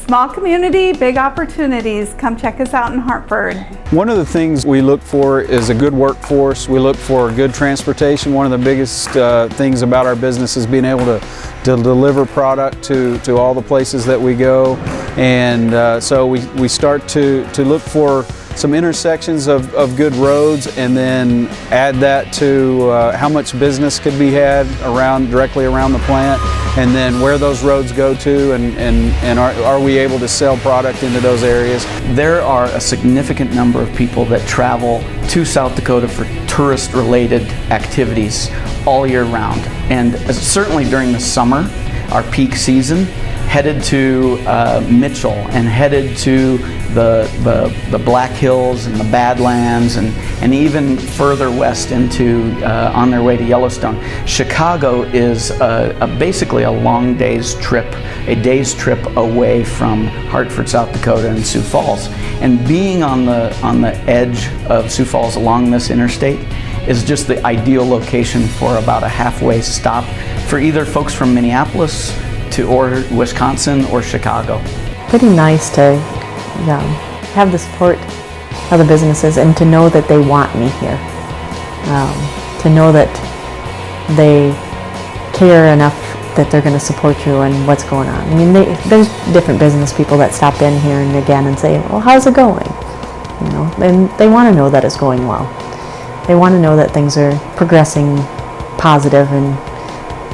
Small community, big opportunities. Come check us out in Hartford. One of the things we look for is a good workforce. We look for good transportation. One of the biggest things about our business is being able to deliver product to all the places that we go. And so we start to look for some intersections of good roads, and then add that to how much business could be had directly around the plant, and then where those roads go to, and are we able to sell product into those areas. There are a significant number of people that travel to South Dakota for tourist-related activities all year round, and certainly during the summer, our peak season, headed to Mitchell and headed to the Black Hills and the Badlands, and even further west into on their way to Yellowstone. Chicago is basically a long day's trip away from Hartford, South Dakota, and Sioux Falls. And being on the edge of Sioux Falls along this interstate is just the ideal location for about a halfway stop for either folks from Minneapolis or Wisconsin or Chicago. Pretty nice to have the support of the businesses and to know that they want me here. To know that they care enough that they're going to support you and what's going on. I mean, there's different business people that stop in here and again and say, well, how's it going? You know, and they want to know that it's going well. They want to know that things are progressing positive and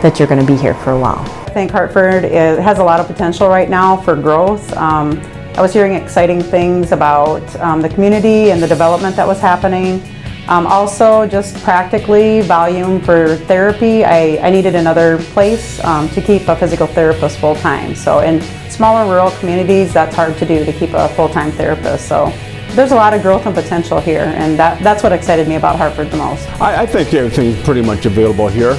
that you're going to be here for a while. I think Hartford has a lot of potential right now for growth. I was hearing exciting things about the community and the development that was happening. Also, just practically, volume for therapy. I needed another place to keep a physical therapist full-time. So in smaller rural communities, that's hard to do, to keep a full-time therapist. So there's a lot of growth and potential here, and that's what excited me about Hartford the most. I think everything's pretty much available here.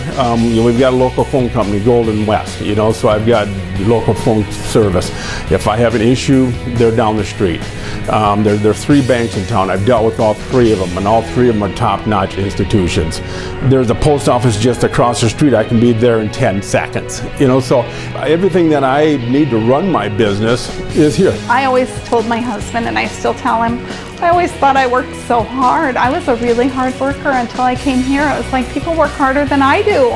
We've got a local phone company, Golden West, so I've got local phone service. If I have an issue, they're down the street. There are 3 banks in town. I've dealt with all 3 of them, and all 3 of them are top-notch institutions. There's a post office just across the street. I can be there in 10 seconds. So everything that I need to run my business is here. I always told my husband, and I still tell him, I always thought I worked so hard. I was a really hard worker until I came here. It was like, people work harder than I do.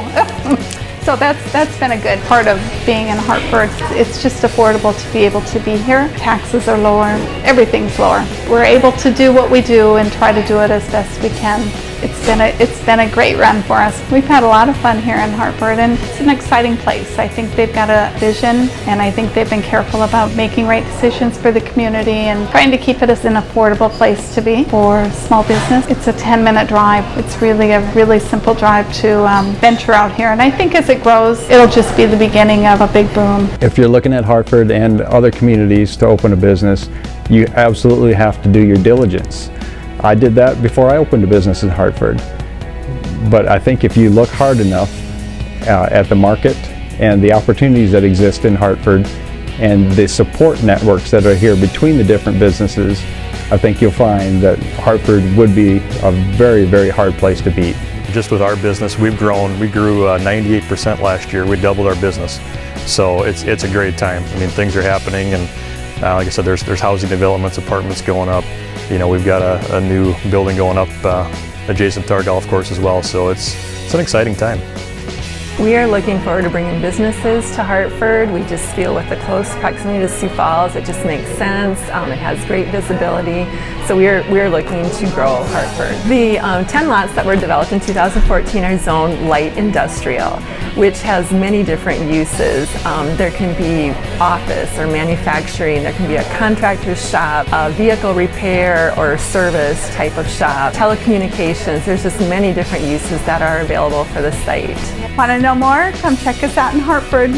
So that's been a good part of being in Hartford. It's just affordable to be able to be here. Taxes are lower, everything's lower. We're able to do what we do and try to do it as best we can. It's been a great run for us. We've had a lot of fun here in Hartford, and it's an exciting place. I think they've got a vision, and I think they've been careful about making right decisions for the community and trying to keep it as an affordable place to be for small business. It's a 10-minute drive. It's really a really simple drive to venture out here, and I think as it grows, it'll just be the beginning of a big boom. If you're looking at Hartford and other communities to open a business, you absolutely have to do your diligence. I did that before I opened a business in Hartford. But I think if you look hard enough at the market and the opportunities that exist in Hartford and the support networks that are here between the different businesses, I think you'll find that Hartford would be a very, very hard place to beat. Just with our business, we've grown. We grew 98% last year. We doubled our business. So it's a great time. I mean, things are happening, and like I said, there's housing developments, apartments going up. We've got a new building going up adjacent to our golf course as well, so it's an exciting time. We are looking forward to bringing businesses to Hartford. We just feel with the close proximity to Sioux Falls, it just makes sense. It has great visibility, so we're looking to grow Hartford. The 10 lots that were developed in 2014 are zoned light industrial, which has many different uses. There can be office or manufacturing, there can be a contractor's shop, a vehicle repair or service type of shop, telecommunications. There's just many different uses that are available for the site. Want to know more? Come check us out in Hartford.